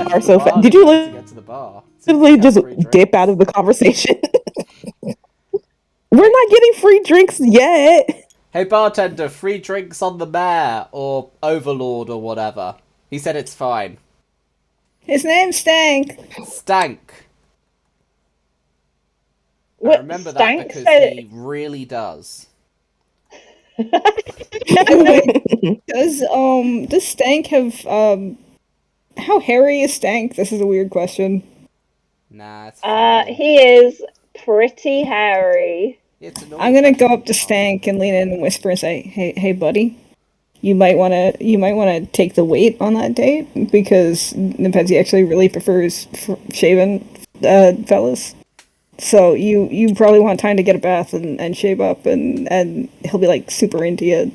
bar so fast. Did you to get to the bar? literally just dip out of the conversation? We're not getting free drinks yet. Hey bartender, free drinks on the mayor or overlord or whatever. He said it's fine. His name's Stank. Stank. I remember that because he really does. Does Stank have how hairy is Stank? This is a weird question. Nah, it's fine. He is pretty hairy. I'm gonna go up to Stank and lean in and whisper and say, "Hey, buddy, you might wanna take the weight on that date because Nepezi actually really prefers shaven fellas. So you probably want time to get a bath and shave up and he'll be like super into you."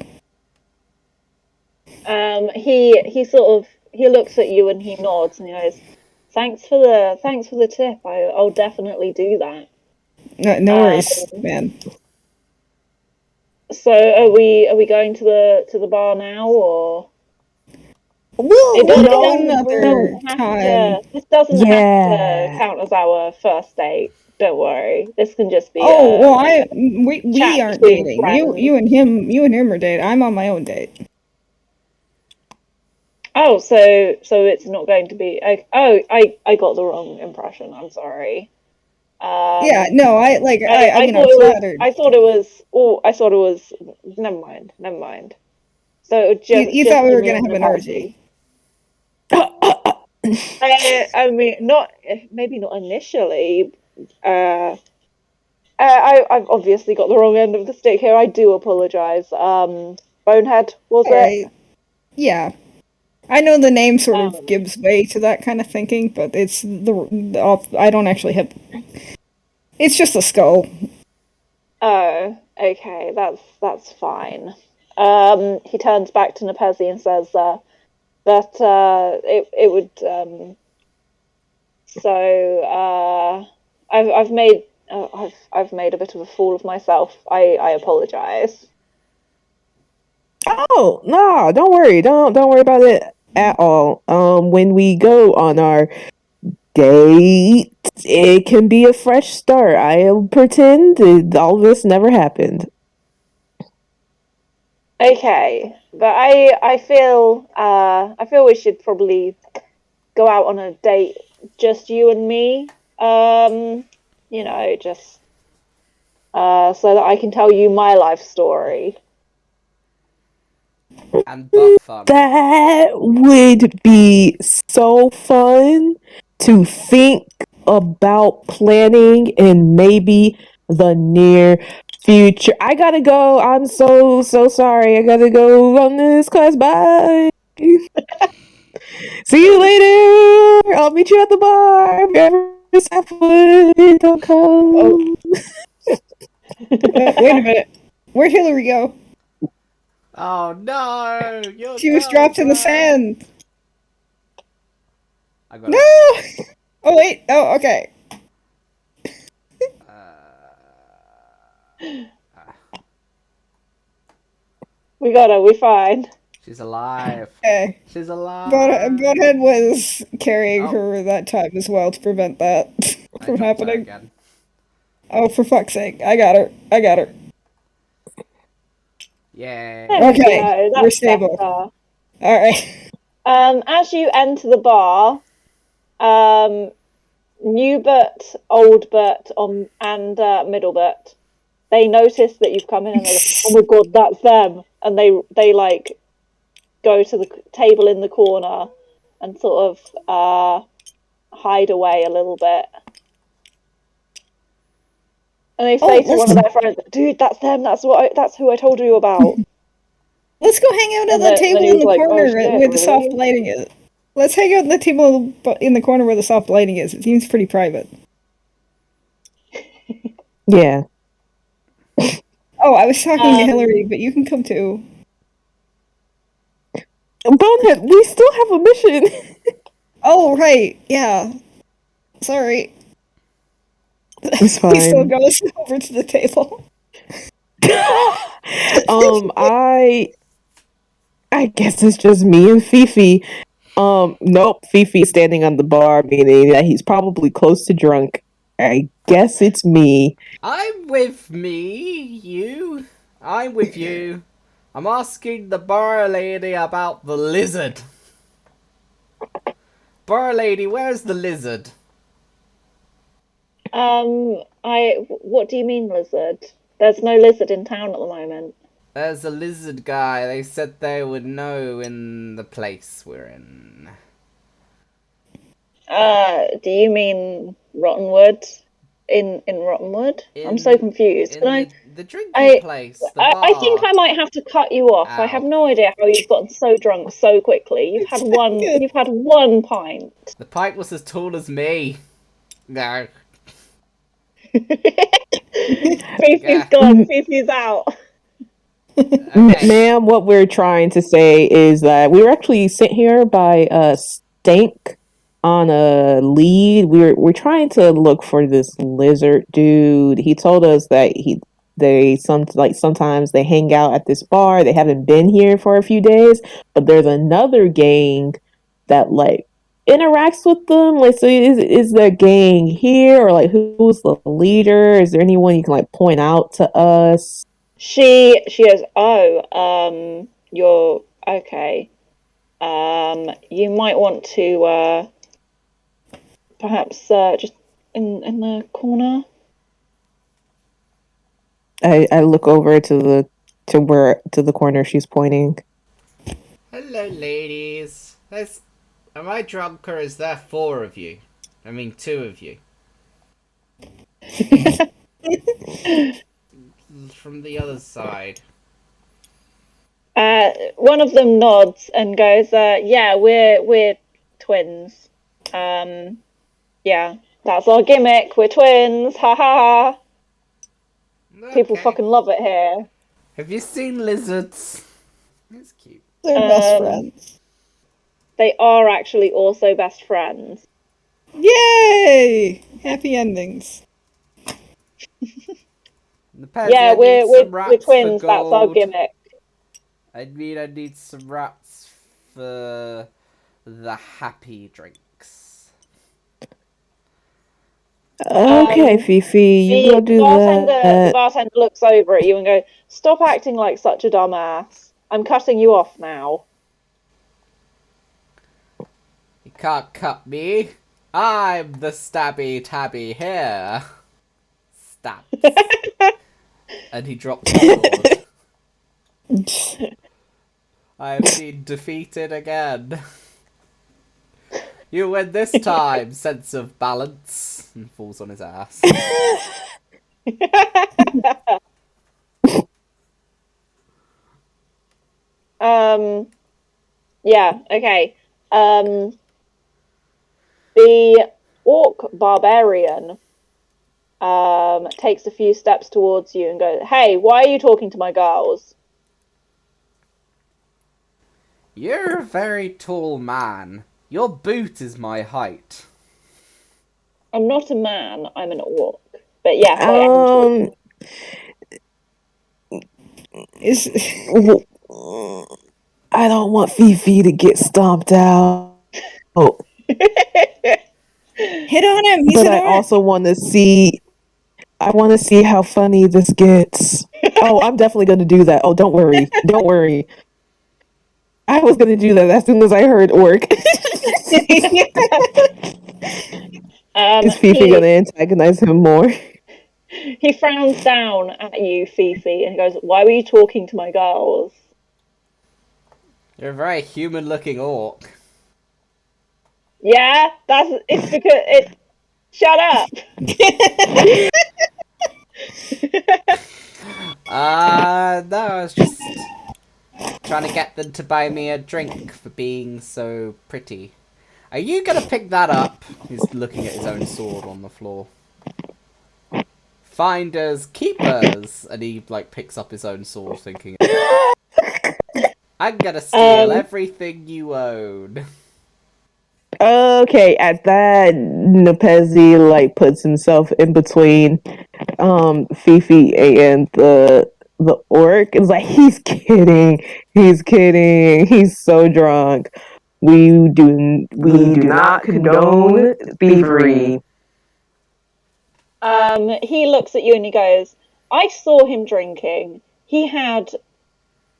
He looks at you and he nods and he goes, Thanks for the tip. I'll definitely do that. No worries, man. So are we going to the bar now or? We'll go another time. This doesn't have to count as our first date. Don't worry. This can just be. Oh well, we aren't dating. You and him are dating. I'm on my own date. Oh, so it's not going to be. I got the wrong impression. I'm sorry. Yeah, no, I thought it was. Never mind. So you thought we were gonna have an orgy. I mean, maybe not initially. I've obviously got the wrong end of the stick here. I do apologize. Bonehead, was it? Yeah. I know the name sort of gives way to that kind of thinking, but it's I don't actually have. It's just a skull. Oh, okay, that's fine. He turns back to Nepezi and says that it would. So I've made a bit of a fool of myself. I apologize. Oh no! Don't worry. Don't worry about it at all. When we go on our date, it can be a fresh start. I'll pretend all this never happened. Okay, but I feel we should probably go out on a date, just you and me. Just so that I can tell you my life story. And butt fun. That would be so fun to think about planning in maybe the near future. I gotta go. I'm so sorry. I gotta go run this class. Bye. See you later. I'll meet you at the bar. If you ever have fun, don't come. Oh. Wait a minute. Where'd Hillary go? Oh no! She was dropped in the sand. No! Oh wait. Oh, okay. We got her. We're fine. She's alive. Okay. She's alive. Bonehead was carrying her that time as well to prevent that from happening. Again. Oh, for fuck's sake! I got her. Yeah. Okay, we're stable. All right. As you enter the bar, New Bert, Old Bert, and Middle Bert, they notice that you've come in and they go, "Oh my god, that's them!" And they like go to the table in the corner and sort of hide away a little bit. And they say to one of their friends, "Dude, that's them. That's who I told you about." Let's go hang out at the table in the corner where the soft lighting is. Let's hang out at the table in the corner where the soft lighting is. It seems pretty private. Yeah. Oh, I was talking to Hillary, but you can come too. Bonehead, we still have a mission. Oh, right. Yeah. Sorry. It's fine. He still goes over to the table. I guess it's just me and Fifi. Nope. Fifi's standing on the bar, meaning that he's probably close to drunk. I guess it's me. I'm with you. I'm with you. I'm asking the bar lady about the lizard. Bar lady, where's the lizard? What do you mean, lizard? There's no lizard in town at the moment. There's a lizard guy. They said they would know in the place we're in. Do you mean Rottenwood? In Rottenwood? I'm so confused. In the drinking place, the bar. I think I might have to cut you off. Ow. I have no idea how you've gotten so drunk so quickly. You've had one pint. The pint was as tall as me. No. Fifi's gone. Fifi's out. Okay. Ma'am, what we're trying to say is that we were actually sent here by Stank on a lead. We're trying to look for this lizard dude. He told us that sometimes they hang out at this bar. They haven't been here for a few days, but there's another gang that like interacts with them. Like, so is the gang here, or like who's the leader? Is there anyone you can like point out to us? She goes, oh, you're okay. You might want to perhaps just in the corner. I look over to the corner she's pointing. Hello, ladies. Am I drunk or is there 4 of you? I mean, 2 of you. From the other side. One of them nods and goes, yeah, we're twins. Yeah, that's our gimmick. We're twins. Ha ha ha. People fucking love it here. Have you seen lizards? It's cute. They're best friends. They are actually also best friends. Yay! Happy endings. Yeah, we're twins. That's our gimmick. I need some rats for the happy drinks. Okay, Fifi, you go do that. The bartender looks over at you and goes, "Stop acting like such a dumbass. I'm cutting you off now." You can't cut me. I'm the stabby tabby here. Stabs. And he drops the sword. I have been defeated again. You win this time, sense of balance. And falls on his ass. Yeah, okay. The orc barbarian takes a few steps towards you and goes, "Hey, why are you talking to my girls?" You're a very tall man. Your boot is my height. I'm not a man, I'm an orc. But yeah, I I don't want Fifi to get stomped out. Oh. Hit on him. He's but an I orc. also want to see. I want to see how funny this gets. Oh, I'm definitely going to do that. Oh, don't worry. Don't worry. I was going to do that as soon as I heard orc. Is Fifi going to antagonize him more? He frowns down at you, Fifi, and goes, "Why were you talking to my girls?" You're a very human-looking orc. Yeah, it's because it. Shut up. No, I was just trying to get them to buy me a drink for being so pretty. Are you gonna pick that up? He's looking at his own sword on the floor. Finders, keepers, and he like picks up his own sword, thinking, "I'm gonna steal everything you own." Okay, at that, Nepezi like puts himself in between Fifi and the orc. It's like he's kidding, he's so drunk. we do not condone thievery. He looks at you and he goes, I saw him drinking. He had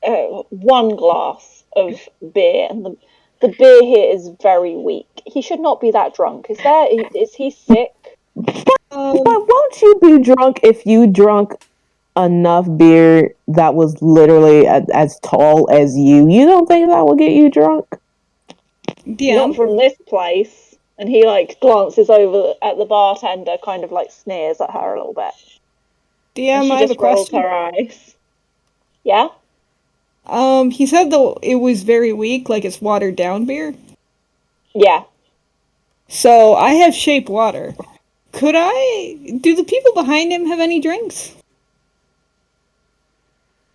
one glass of beer, and the beer here is very weak. He should not be that drunk. Is he sick? But won't you be drunk if you drunk enough beer that was literally as tall as you? You don't think that will get you drunk? Not from this place. And he like glances over at the bartender, kind of like sneers at her a little bit. DM, I have a rolls question. her eyes. Yeah? He said though it was very weak, like it's watered down beer. Yeah. So I have shape water. Do the people behind him have any drinks?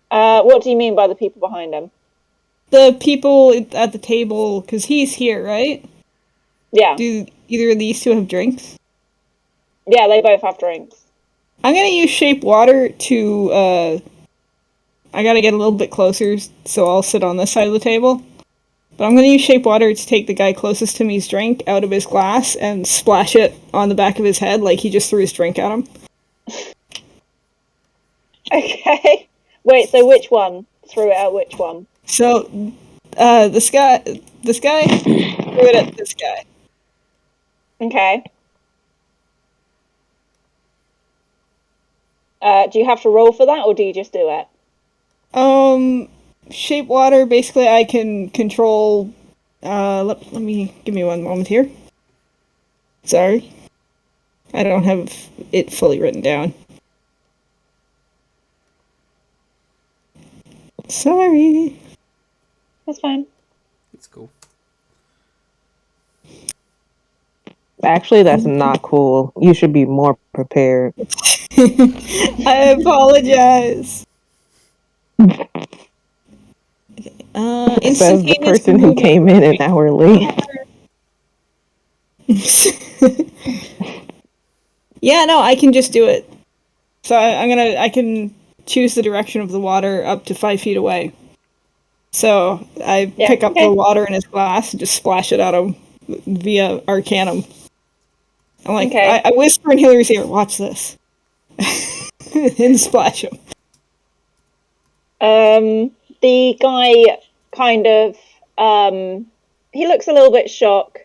What do you mean by the people behind him? The people at the table, because he's here, right? Yeah. Do either of these two have drinks? Yeah, they both have drinks. I'm gonna use shape water to, I gotta get a little bit closer, so I'll sit on this side of the table. But I'm gonna use shape water to take the guy closest to me's drink out of his glass and splash it on the back of his head like he just threw his drink at him. Okay. Wait, so which one? Threw it at which one? So, this guy threw it at this guy. Okay. Do you have to roll for that, or do you just do it? Shape water, basically I can control, give me one moment here. Sorry. I don't have it fully written down. Sorry. That's fine. It's cool. Actually, that's not cool. You should be more prepared. I apologize. Says the person who came in an hour late. Yeah, no, I can just do it. So I can choose the direction of the water up to 5 feet away. So I pick up the water in his glass and just splash it at him via Arcanum. I'm like, I whisper in Hillary's ear, watch this. And splash him. The guy kind of, he looks a little bit shocked.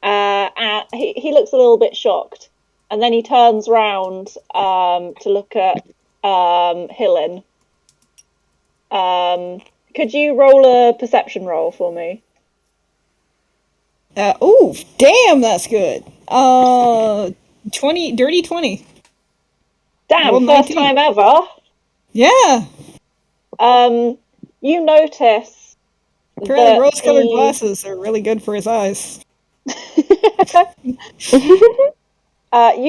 He looks a little bit shocked. And then he turns round to look at Hillen. Could you roll a perception roll for me? Oh, damn, that's good. 20, dirty 20. Damn, first time ever. Yeah. You notice apparently rose-colored glasses are really good for his eyes. You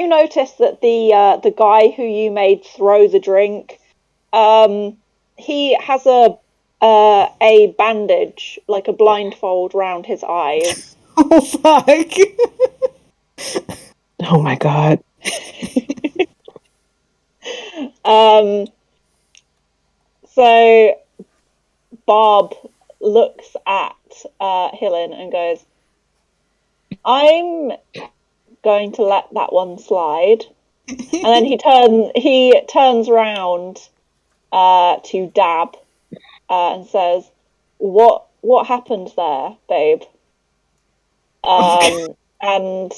notice that the guy who you made throw the drink, he has a bandage, like a blindfold, round his eyes. Oh fuck! Oh my god. So Bob looks at Hillen and goes, I'm going to let that one slide. And then he turns round to Dab and says, What happened there, babe? And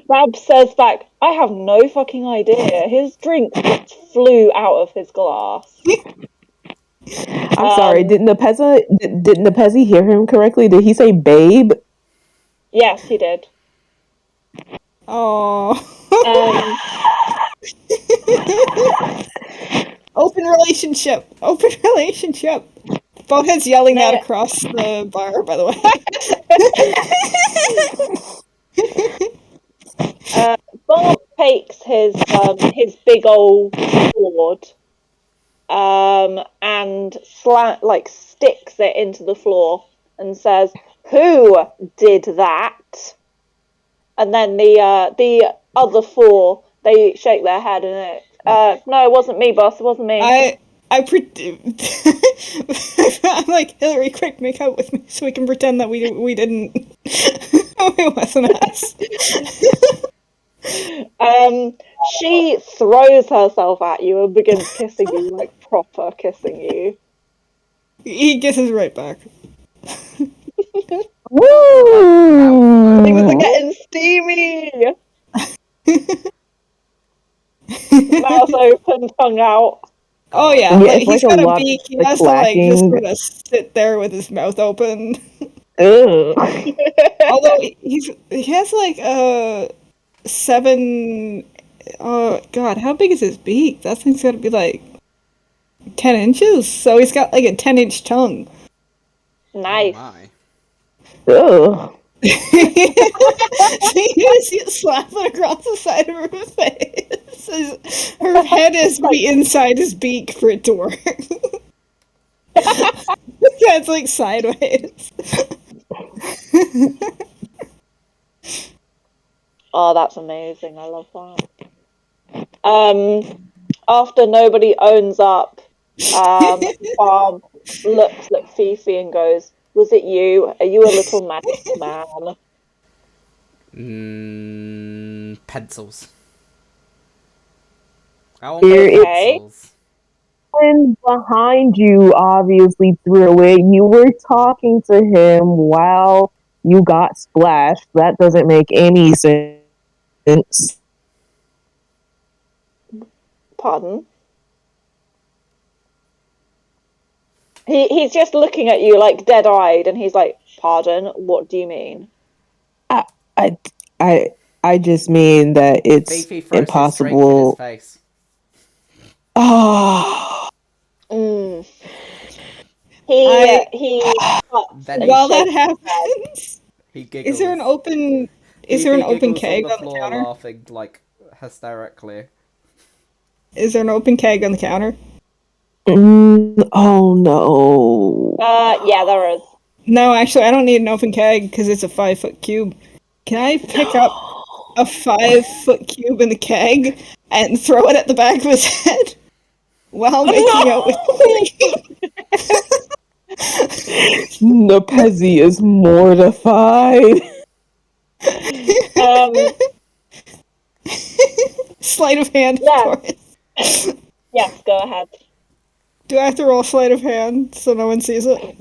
Dab says back, I have no fucking idea. His drink just flew out of his glass. I'm sorry, didn't the Pezzy hear him correctly? Did he say babe? Yes, he did. Oh. Open relationship. Bonehead's yelling that across the bar, by the way. Bob takes his big old sword and sticks it into the floor and says, "Who did that?" And then the other four, they shake their head and no, it wasn't me, boss. It wasn't me. I'm like, Hillary, quick, make out with me so we can pretend that we didn't. It wasn't us. She throws herself at you and begins kissing you, like proper kissing you. He kisses right back. Woo! Things are getting steamy. Mouth open, tongue out. Oh yeah, Yeah, like it's like he's a got a lot of beak. He the has to like just clacking. sort of sit there with his mouth open. Ugh. Although he has like 7. Oh god, how big is his beak? That thing's got to be like 10 inches. So he's got like a 10-inch tongue. Nice. Oh my. Ugh. So you see it slapping across the side of her face. Her head is be inside his beak for it to work. That's like sideways. Oh, that's amazing. I love that. After nobody owns up, Bob looks at Fifi and goes, "Was it you? Are you a little magic man?" Pencils. I want Here more is pencils. one behind you obviously threw it. You were talking to him while you got splashed. That doesn't make any sense. Pardon? He's just looking at you like dead-eyed, and he's like, "Pardon? What do you mean?" I, I just mean that it's Fifi throws his drink in his impossible. face. Oh, Mm. I- He Then he While that shakes happens, He giggles. is there an open Fifi keg giggles on the floor, counter? laughing like hysterically. Is there an open keg on the counter? oh no. Yeah, there is. No, actually, I don't need an open keg because it's a 5-foot cube. Can I pick up a 5-foot cube in the keg and throw it at the back of his head while making out with Nepezi is mortified. sleight of hand, Yeah. of course. Yes, go ahead. Do I have to roll sleight of hand so no one sees it?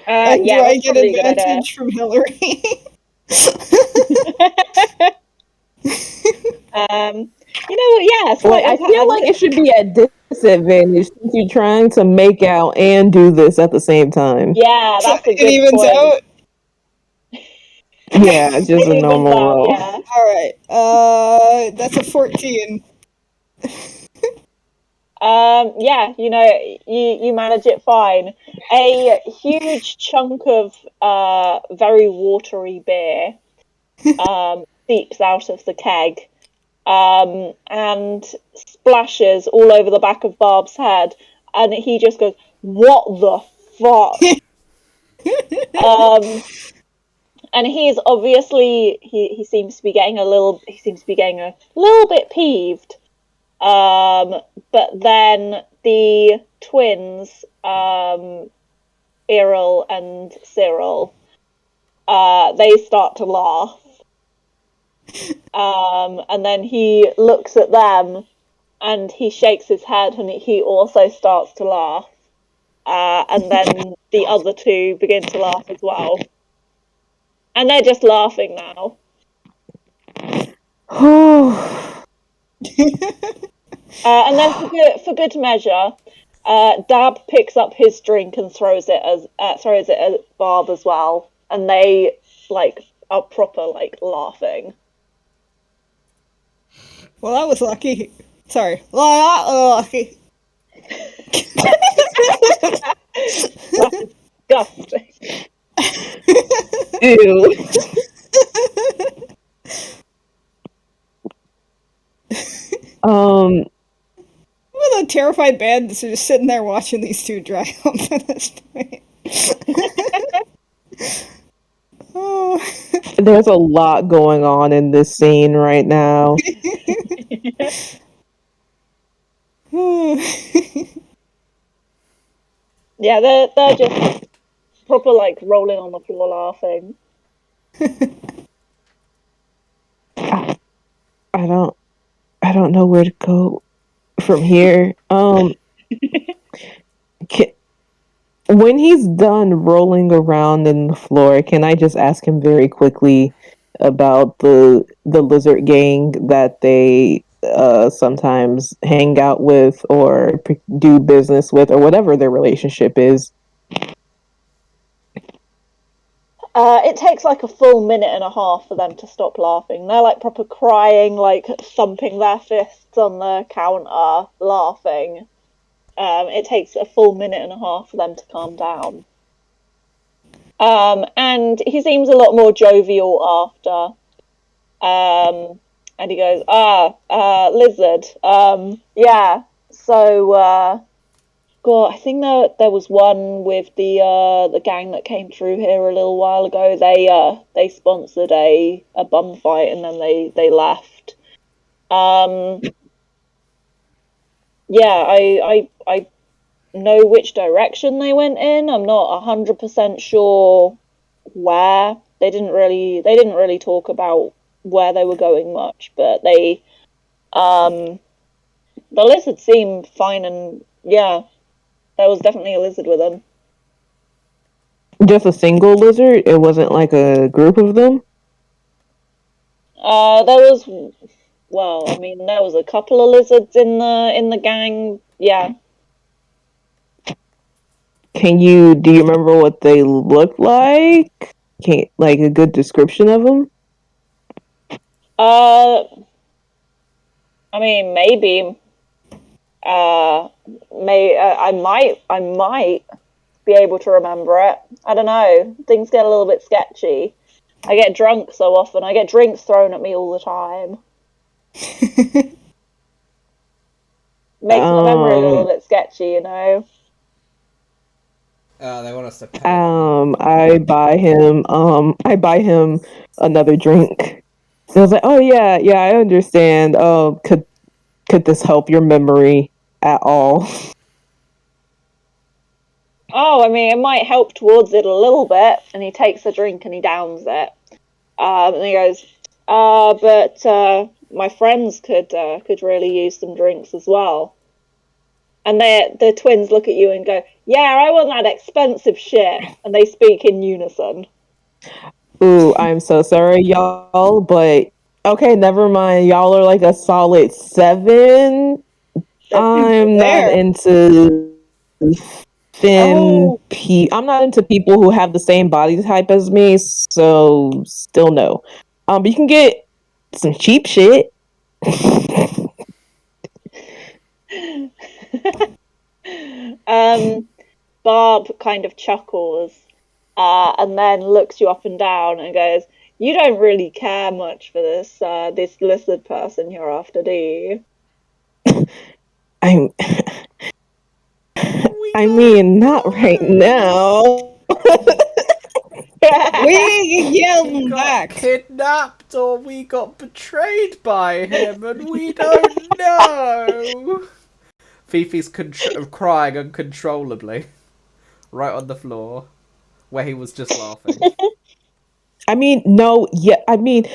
And Yeah, do I that's get probably a good idea. advantage from Hillary? You know what? Yeah, Well, I feel like it should be at disadvantage since you're trying to make out and do this at the same time. Yeah, that's a It good evens point. out. Yeah, just a Evens normal out, roll. yeah. All right. That's a 14. Yeah, you know, you manage it fine. A huge chunk of very watery beer seeps out of the keg and splashes all over the back of Barb's head, and he just goes, "What the fuck?" And he's obviously he seems to be getting a little bit peeved. But then the twins, Errol and Cyril, they start to laugh. And then he looks at them and he shakes his head and he also starts to laugh. And then the other two begin to laugh as well. And they're just laughing now. And then for good measure, Dab picks up his drink and throws it at Barb as well, and they are proper laughing. Well, that was lucky. Sorry. Lucky. That's disgusting. Ew. Well, the terrified bandits are just sitting there watching these two dry up at this point. Oh. There's a lot going on in this scene right now. Yeah, they're just proper like rolling on the floor laughing. I don't I don't know where to go from here. Can, when he's done rolling around in the floor, can I just ask him very quickly about the lizard gang that they sometimes hang out with or do business with or whatever their relationship is? It takes like a full minute and a half for them to stop laughing. They're like proper crying, like thumping their fists on the counter, laughing. It takes a full minute and a half for them to calm down. And he seems a lot more jovial after. And he goes, lizard. Yeah. So, God, I think there was one with the gang that came through here a little while ago. They sponsored a bum fight and then they left. Yeah, I know which direction they went in. I'm not 100% sure where. They didn't really talk about where they were going much, but the lizard seemed fine, and yeah, there was definitely a lizard with them. Just a single lizard? It wasn't like a group of them? There was, well, I mean, there was a couple of lizards in the gang. Yeah. Do you remember what they looked like? Can like a good description of them? Uh, I mean, maybe. I might be able to remember it. I don't know. Things get a little bit sketchy. I get drunk so often. I get drinks thrown at me all the time. Makes my memory a little bit sketchy, you know. They want us to pay them. I buy him another drink. I was like, oh yeah, yeah, I understand. Could this help your memory at all? Oh, I mean, it might help towards it a little bit. And he takes a drink and he downs it. And he goes, but my friends could really use some drinks as well. And the twins look at you and go, yeah, I want that expensive shit. And they speak in unison. Ooh, I'm so sorry, y'all, but okay, never mind. Y'all are like a solid 7. I'm not There. into Oh, I'm not into people who have the same body type as me, so still no. But you can get some cheap shit. Barb kind of chuckles and then looks you up and down and goes, "You don't really care much for this lizard person you're after, do you?" I'm We I don't mean, not right know. now. We yelled He got back. kidnapped or we got betrayed by him and we don't know. Fifi's crying uncontrollably right on the floor where he was just laughing. I mean, no, yeah, I mean,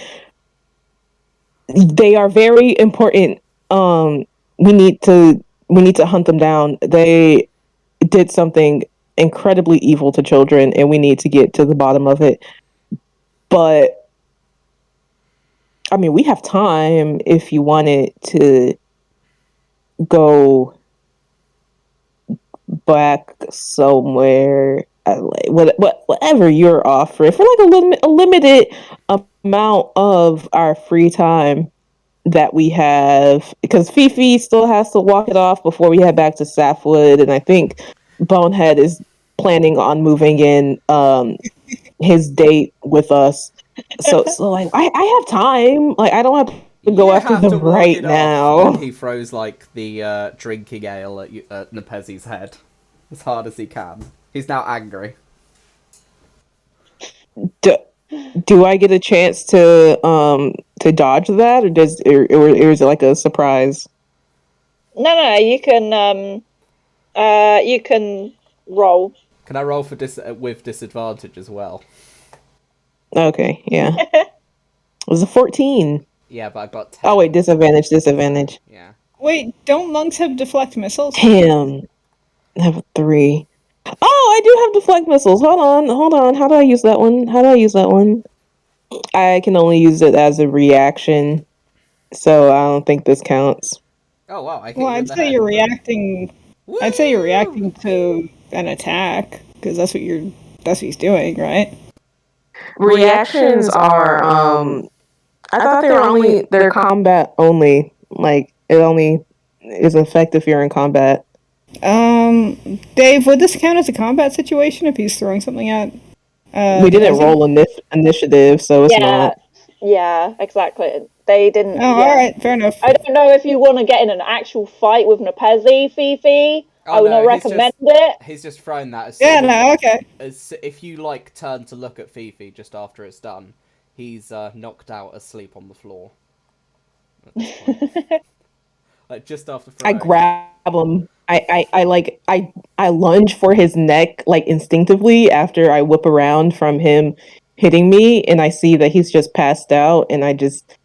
they are very important. We need to hunt them down. They did something incredibly evil to children, and we need to get to the bottom of it. But I mean, we have time if you wanted to go back somewhere. Whatever you're offering for like a limited amount of our free time that we have, because Fifi still has to walk it off before we head back to Safwood, and I think Bonehead is planning on moving in his date with us. So like I have time. Like I don't have to go You after have to them walk right it off. And now. he throws like the drinking ale at Nepezi's head as hard as he can. He's now angry. Do, do I get a chance to dodge that, or is it like a surprise? No, you can roll. Can I roll for with disadvantage as well? Okay, yeah. It was a 14. Yeah, but I got 10. Oh, wait, disadvantage. Yeah. Wait, don't monks have deflect missiles? Damn. I have a 3. Oh, I do have deflect missiles. Hold on. How do I use that one? I can only use it as a reaction, so I don't think this counts. Oh wow, I hit Well, you in I'd the say head you're with it. reacting. I'd say you're reacting to an attack because that's what he's doing, right? Reactions are I thought they're combat only. Like it only is effective if you're in combat. Dave, would this count as a combat situation if he's throwing something at? We didn't Nepezi? roll initiative, so it's Yeah, not. yeah, exactly. They didn't. Oh, Yeah. all right, fair enough. I don't know if you want to get in an actual fight with Nepezi, Fifi. Oh, I would no, not recommend it. He's just thrown that as Yeah, no, okay. if you like turn to look at Fifi just after it's done, he's knocked out asleep on the floor. At this point. Like just after I throwing. grab him. I lunge for his neck like instinctively after I whip around from him hitting me, and I see that he's just passed out, and I just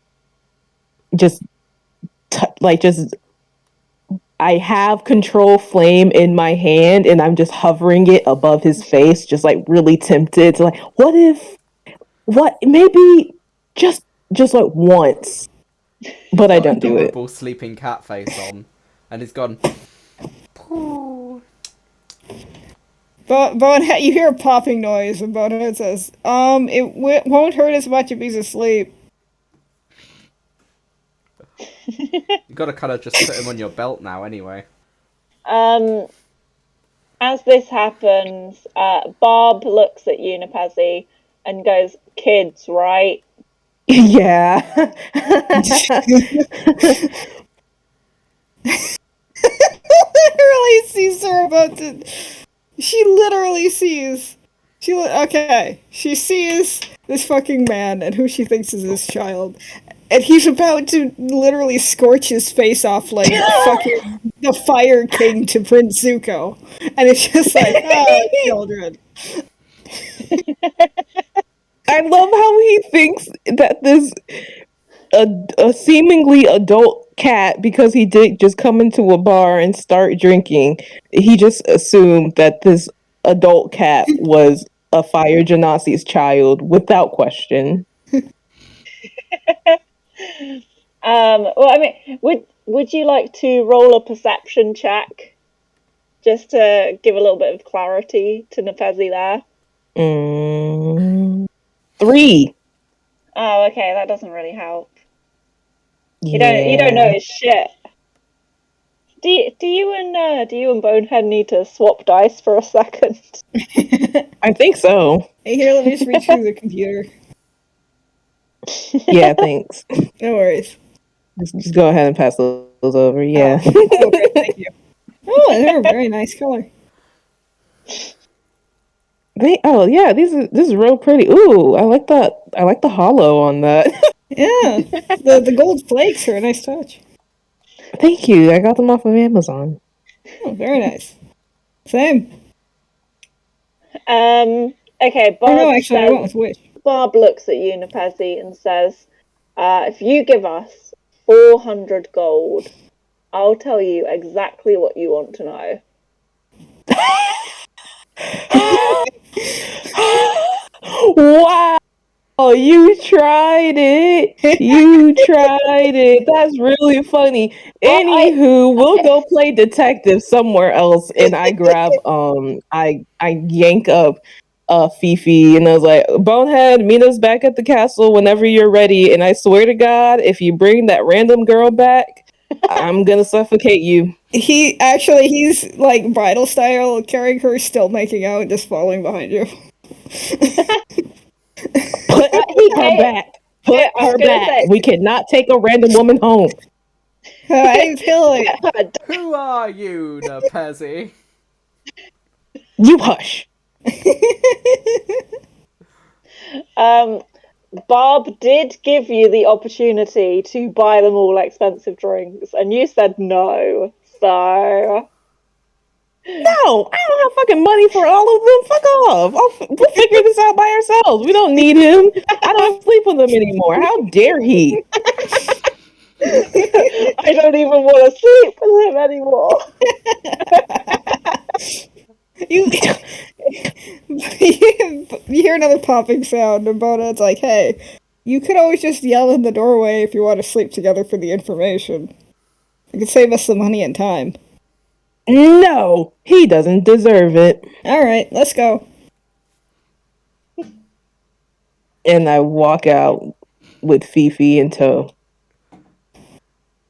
I have control flame in my hand, and I'm just hovering it above his face, just like really tempted to like, maybe just like once, but I don't do it. Adorable sleeping cat face on, and he's gone. Bonehead, you hear a popping noise, and Bonehead says, it won't hurt as much if he's asleep. You gotta kind of just put him on your belt now, anyway. As this happens, Barb looks at you, Nepezi, and goes, "Kids, right?" Yeah. Literally sees her about to. She literally sees. Okay. She sees this fucking man and who she thinks is this child. And he's about to literally scorch his face off like fucking the Fire King to Prince Zuko. And it's just like, oh, children. I love how he thinks that this a seemingly adult cat, because he did just come into a bar and start drinking, he just assumed that this adult cat was a Fire Genasi's child without question. Well, I mean, would you like to roll a perception check just to give a little bit of clarity to Nepezi there? 3. Oh, okay, that doesn't really help. Yeah. You don't know his shit. Do you and Bonehead need to swap dice for a second? I think so. Hey, here, let me just reach through the computer. Yeah, thanks. No worries. Just go ahead and pass those over. Yeah. Oh, great, thank you. Oh, they're a very nice color. This is real pretty. Ooh, I like that. I like the hollow on that. Yeah, the gold flakes are a nice touch. Thank you. I got them off of Amazon. Oh, very nice. Same. Okay, Barb. Oh no, actually, I says, went with Wish. Barb looks at you, Nepezi, and says, "If you give us 400 gold, I'll tell you exactly what you want to know." Wow. You tried it. You tried it. That's really funny. Anywho, we'll go play detective somewhere else. And I grab I yank up Fifi, and I was like, Bonehead, meet us back at the castle whenever you're ready. And I swear to God, if you bring that random girl back, I'm gonna suffocate you. He's like bridal style, carrying her, still making out, and just following behind you. Put her back. Put her back. Say, we cannot take a random woman home. I feel like Who are you, Nepezi? You hush. Barb did give you the opportunity to buy them all expensive drinks, and you said no. So No, I don't have fucking money for all of them. Fuck off. We'll figure this out by ourselves. We don't need him. I don't sleep with him anymore. How dare he? I don't even want to sleep with him anymore. You, you hear another popping sound, and Bona's like, hey, you could always just yell in the doorway if you want to sleep together for the information. It could save us some money and time. No, he doesn't deserve it. Alright, let's go. And I walk out with Fifi in tow.